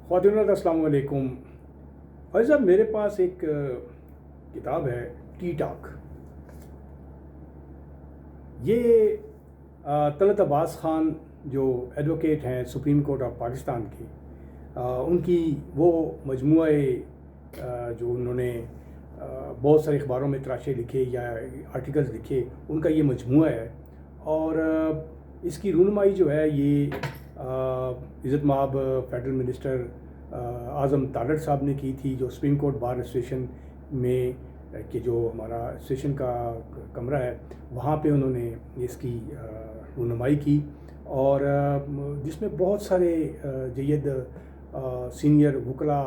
خواتین السلام علیکم۔ بھائی صاحب میرے پاس ایک کتاب ہے ٹی ٹاک۔ یہ طلعت عباس خان جو ایڈوکیٹ ہیں سپریم کورٹ آف پاکستان کی، ان کی وہ مجموعہ جو انہوں نے بہت سارے اخباروں میں تراشے لکھے یا آرٹیکلز لکھے، ان کا یہ مجموعہ ہے۔ اور اس کی رونمائی جو ہے یہ عزت مآب فیڈرل منسٹر اعظم تارڑ صاحب نے کی تھی، جو سپریم کورٹ بار ایسوسیشن میں کہ جو ہمارا ایسوسیشن کا کمرہ ہے وہاں پہ انہوں نے اس کی رونمائی کی، اور جس میں بہت سارے جید سینئر وکلاء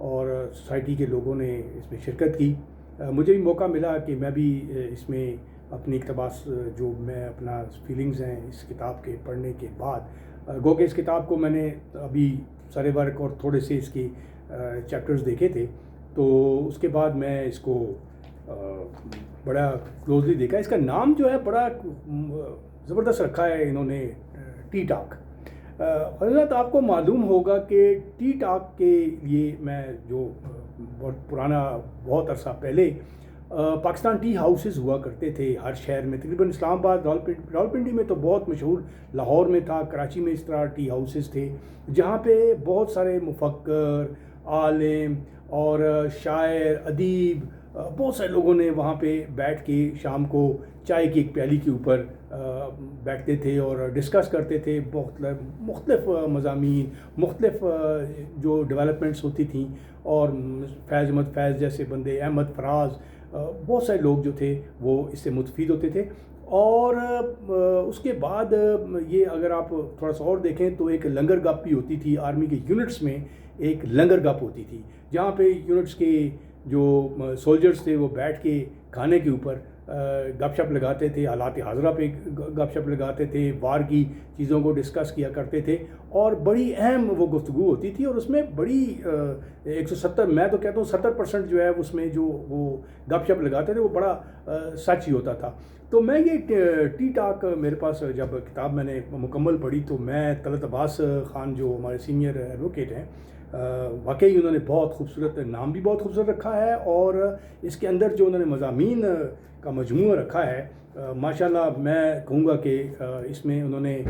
اور سوسائٹی کے لوگوں نے اس میں شرکت کی۔ مجھے بھی موقع ملا کہ میں بھی اس میں اپنی اقتباس جو میں اپنا فیلنگز ہیں اس کتاب کے پڑھنے کے بعد، گو کہ اس کتاب کو میں نے ابھی سارے ورک اور تھوڑے سے اس کی چیپٹرز دیکھے تھے، تو اس کے بعد میں اس کو بڑا کلوزلی دیکھا۔ اس کا نام جو ہے بڑا زبردست رکھا ہے انہوں نے، ٹی ٹاک۔ حضرت آپ کو معلوم ہوگا کہ ٹی ٹاک کے لیے میں جو بہت پرانا بہت عرصہ پہلے پاکستان ٹی ہاؤسز ہوا کرتے تھے ہر شہر میں، تقریباً اسلام آباد راولپنڈی میں تو بہت مشہور، لاہور میں تھا، کراچی میں اس طرح ٹی ہاؤسز تھے جہاں پہ بہت سارے مفکر، عالم اور شاعر، ادیب، بہت سارے لوگوں نے وہاں پہ بیٹھ کے شام کو چائے کی ایک پیالی کے اوپر بیٹھتے تھے اور ڈسکس کرتے تھے مختلف مضامین، مختلف جو ڈیولپمنٹس ہوتی تھیں، اور فیض احمد فیض جیسے بندے، احمد فراز، بہت سارے لوگ جو تھے وہ اس سے مستفید ہوتے تھے۔ اور اس کے بعد یہ اگر آپ تھوڑا سا اور دیکھیں تو ایک لنگر گپ بھی ہوتی تھی، آرمی کے یونٹس میں ایک لنگر گپ ہوتی تھی جہاں پہ یونٹس کے جو سولجرز تھے وہ بیٹھ کے کھانے کے اوپر گپ شپ لگاتے تھے، حالات حاضرہ پہ گپ شپ لگاتے تھے، وار کی چیزوں کو ڈسکس کیا کرتے تھے، اور بڑی اہم وہ گفتگو ہوتی تھی، اور اس میں بڑی 170 میں تو کہتا ہوں 70% جو ہے اس میں جو وہ گپ شپ لگاتے تھے وہ بڑا سچ ہی ہوتا تھا۔ تو میں یہ ٹی ٹاک میرے پاس جب کتاب میں نے مکمل پڑھی تو میں طلعت عباس خان جو ہمارے سینئر ایڈوکیٹ ہیں، واقعی انہوں نے بہت خوبصورت نام بھی بہت خوبصورت رکھا ہے، اور اس کے اندر جو انہوں نے مضامین کا مجموعہ رکھا ہے، ماشاءاللہ میں کہوں گا کہ اس میں انہوں نے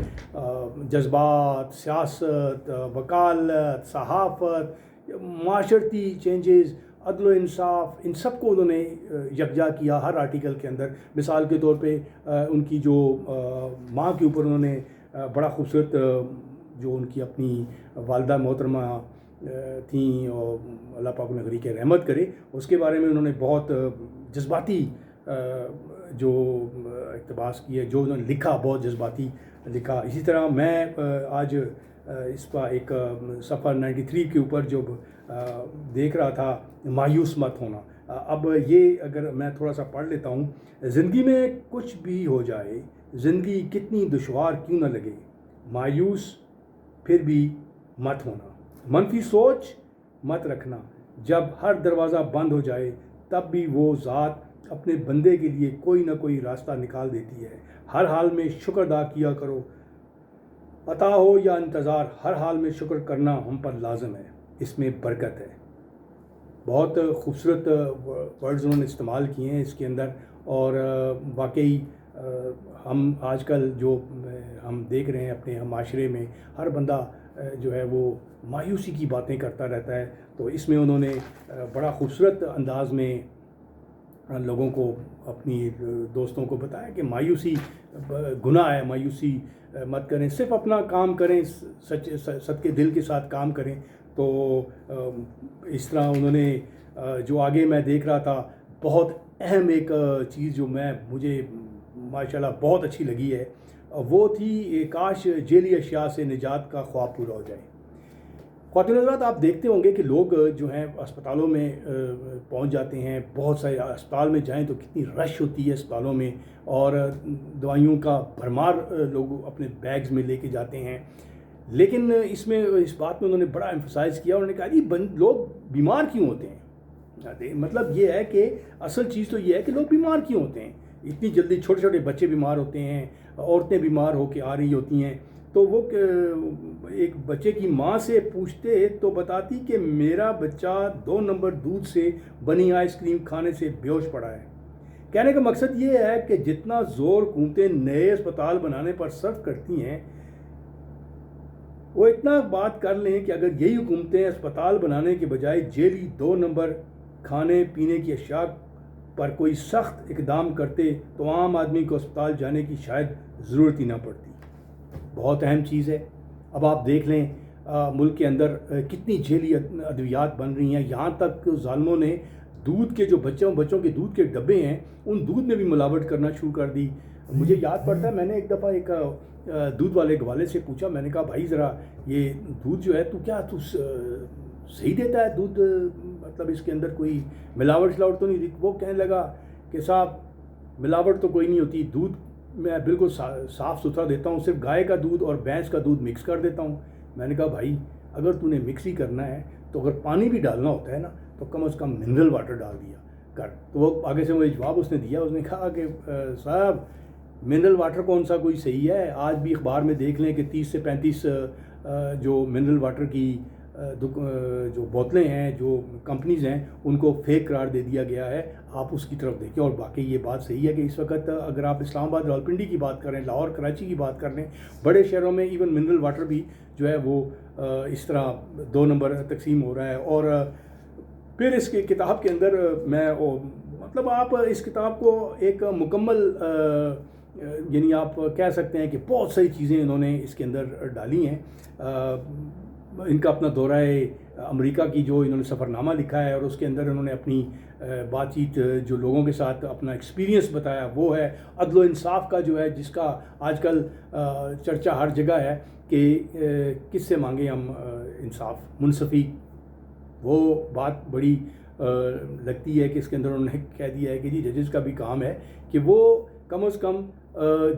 جذبات، سیاست، وکالت، صحافت، معاشرتی چینجز، عدل و انصاف، ان سب کو انہوں نے یکجا کیا ہر آرٹیکل کے اندر۔ مثال کے طور پہ ان کی جو ماں کے اوپر انہوں نے بڑا خوبصورت، جو ان کی اپنی والدہ محترمہ تھیں اور اللہ پاک انہیں غریق رحمت کرے، اس کے بارے میں انہوں نے بہت جذباتی جو اقتباس کی ہے، جو انہوں نے لکھا بہت جذباتی لکھا۔ اسی طرح میں آج اس کا ایک صفحہ 93 کے اوپر جو دیکھ رہا تھا، مایوس مت ہونا۔ اب یہ اگر میں تھوڑا سا پڑھ لیتا ہوں: زندگی میں کچھ بھی ہو جائے، زندگی کتنی دشوار کیوں نہ لگے، مایوس پھر بھی مت ہونا، منفی سوچ مت رکھنا، جب ہر دروازہ بند ہو جائے تب بھی وہ ذات اپنے بندے کے لیے کوئی نہ کوئی راستہ نکال دیتی ہے، ہر حال میں شکر ادا کیا کرو، عطا ہو یا انتظار، ہر حال میں شکر کرنا ہم پر لازم ہے، اس میں برکت ہے۔ بہت خوبصورت ورڈز انہوں نے استعمال کیے ہیں اس کے اندر، اور واقعی ہم آج کل جو ہم دیکھ رہے ہیں اپنے معاشرے میں، ہر بندہ جو ہے وہ مایوسی کی باتیں کرتا رہتا ہے، تو اس میں انہوں نے بڑا خوبصورت انداز میں لوگوں کو، اپنی دوستوں کو بتایا کہ مایوسی گناہ ہے، مایوسی مت کریں، صرف اپنا کام کریں، صدقے دل کے ساتھ کام کریں۔ تو اس طرح انہوں نے جو آگے میں دیکھ رہا تھا، بہت اہم ایک چیز جو مجھے ماشاءاللہ بہت اچھی لگی ہے، وہ تھی کاش جیلی اشیاء سے نجات کا خواب پورا ہو جائے۔ خواتین حضرات، آپ دیکھتے ہوں گے کہ لوگ جو ہیں اسپتالوں میں پہنچ جاتے ہیں، بہت سارے اسپتال میں جائیں تو کتنی رش ہوتی ہے اسپتالوں میں، اور دوائیوں کا بھرمار لوگ اپنے بیگز میں لے کے جاتے ہیں، لیکن اس بات میں انہوں نے بڑا ایمفسائز کیا، انہوں نے کہا جی لوگ بیمار کیوں ہوتے ہیں؟ مطلب یہ ہے کہ اصل چیز تو یہ ہے کہ لوگ بیمار کیوں ہوتے ہیں اتنی جلدی، چھوٹے چھوٹے بچے بیمار ہوتے ہیں، عورتیں بیمار ہو کے آ رہی ہوتی ہیں، تو وہ ایک بچے کی ماں سے پوچھتے تو بتاتی کہ میرا بچہ 2 نمبر دودھ سے بنی آئس کریم کھانے سے بے ہوش پڑا ہے۔ کہنے کا مقصد یہ ہے کہ جتنا زور حکومتیں نئے اسپتال بنانے پر صرف کرتی ہیں، وہ اتنا بات کر لیں کہ اگر یہی حکومتیں اسپتال بنانے کے بجائے جیلی 2 نمبر کھانے پینے کی اشیاء پر کوئی سخت اقدام کرتے تو عام آدمی کو اسپتال جانے کی شاید ضرورت ہی نہ پڑتی۔ بہت اہم چیز ہے۔ اب آپ دیکھ لیں ملک کے اندر کتنی جیلی ادویات بن رہی ہیں، یہاں تک کہ ظالموں نے دودھ کے جو بچوں کے دودھ کے ڈبے ہیں ان دودھ میں بھی ملاوٹ کرنا شروع کر دی۔ مجھے یاد پڑتا ہے میں نے ایک دفعہ ایک دودھ والے گوالے سے پوچھا، میں نے کہا بھائی ذرا یہ دودھ جو ہے تو صحیح دیتا ہے دودھ، مطلب اس کے اندر کوئی ملاوٹ تو نہیں؟ وہ کہنے لگا کہ صاحب ملاوٹ تو کوئی نہیں ہوتی، دودھ میں بالکل صاف ستھرا دیتا ہوں، صرف گائے کا دودھ اور بھینس کا دودھ مکس کر دیتا ہوں۔ میں نے کہا بھائی اگر تو نے مکس ہی کرنا ہے تو اگر پانی بھی ڈالنا ہوتا ہے نا تو کم از کم منرل واٹر ڈال دیا کر۔ تو وہ آگے سے مجھے جواب اس نے دیا، اس نے کہا کہ صاحب منرل واٹر کون سا کوئی صحیح ہے؟ آج بھی اخبار میں دیکھ لیں کہ 30 سے 35 جو منرل واٹر کی جو بوتلیں ہیں، جو کمپنیز ہیں، ان کو فیک قرار دے دیا گیا ہے۔ آپ اس کی طرف دیکھیں۔ اور باقی یہ بات صحیح ہے کہ اس وقت اگر آپ اسلام آباد راولپنڈی کی بات کریں، لاہور کراچی کی بات کر لیں، بڑے شہروں میں ایون منرل واٹر بھی جو ہے وہ اس طرح 2 نمبر تقسیم ہو رہا ہے۔ اور پھر اس کی کتاب کے اندر میں مطلب آپ اس کتاب کو ایک مکمل یعنی آپ کہہ سکتے ہیں کہ بہت ساری چیزیں انہوں نے اس کے اندر ڈالی ہیں۔ ان کا اپنا دورہ امریکہ کی جو انہوں نے سفر نامہ لکھا ہے اور اس کے اندر انہوں نے اپنی بات چیت جو لوگوں کے ساتھ اپنا ایکسپیرینس بتایا، وہ ہے عدل و انصاف کا جو ہے، جس کا آج کل چرچا ہر جگہ ہے کہ کس سے مانگیں ہم انصاف، منصفی۔ وہ بات بڑی لگتی ہے کہ اس کے اندر انہوں نے کہہ دیا ہے کہ جی ججز کا بھی کام ہے کہ وہ کم از کم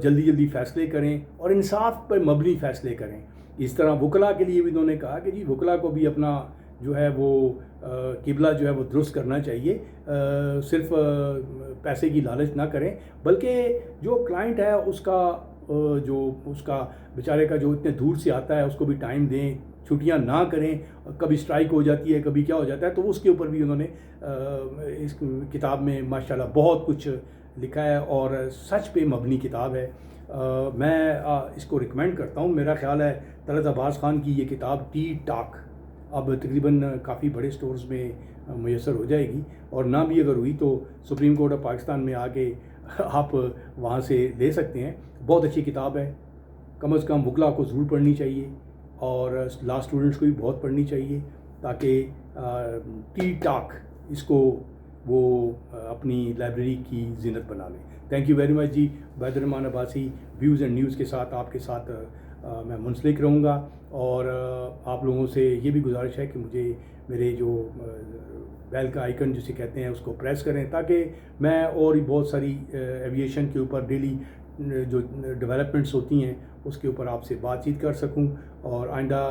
جلدی فیصلے کریں اور انصاف پر مبنی فیصلے کریں۔ اس طرح وکلا کے لیے بھی انہوں نے کہا کہ جی وکلا کو بھی اپنا جو ہے وہ قبلہ جو ہے وہ درست کرنا چاہیے، صرف پیسے کی لالچ نہ کریں، بلکہ جو کلائنٹ ہے اس کا بیچارے کا جو اتنے دور سے آتا ہے اس کو بھی ٹائم دیں، چھٹیاں نہ کریں، کبھی اسٹرائک ہو جاتی ہے، کبھی کیا ہو جاتا ہے، تو اس کے اوپر بھی انہوں نے اس کتاب میں ماشاءاللہ بہت کچھ لکھا ہے اور سچ پہ مبنی کتاب ہے۔ میں اس کو ریکمینڈ کرتا ہوں۔ میرا خیال ہے طلعت عباس خان کی یہ کتاب ٹی ٹاک اب تقریباً کافی بڑے سٹورز میں میسر ہو جائے گی، اور نہ بھی اگر ہوئی تو سپریم کورٹ آف پاکستان میں آ کے آپ وہاں سے لے سکتے ہیں۔ بہت اچھی کتاب ہے، کم از کم وکلا کو ضرور پڑھنی چاہیے اور لا اسٹوڈنٹس کو بھی بہت پڑھنی چاہیے، تاکہ ٹی ٹاک اس کو وہ اپنی لائبریری کی زینت بنا لیں۔ تھینک یو ویری مچ جی۔ Ubaid ur Rehman Abbasi views and news کے ساتھ آپ کے ساتھ میں منسلک رہوں گا، اور آپ لوگوں سے یہ بھی گزارش ہے کہ مجھے میرے جو بیل کا آئیکن جسے کہتے ہیں اس کو پریس کریں، تاکہ میں اور بھی بہت ساری ایویشن کے اوپر ڈیلی جو ڈیولپمنٹس ہوتی ہیں اس کے اوپر آپ سے بات چیت کر سکوں، اور آئندہ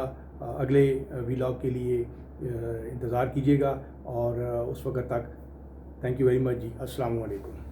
اگلے ویلاگ کے لیے انتظار کیجیے گا، اور اس وقت تک تھینک یو ویری مچ جی۔ السلام علیکم۔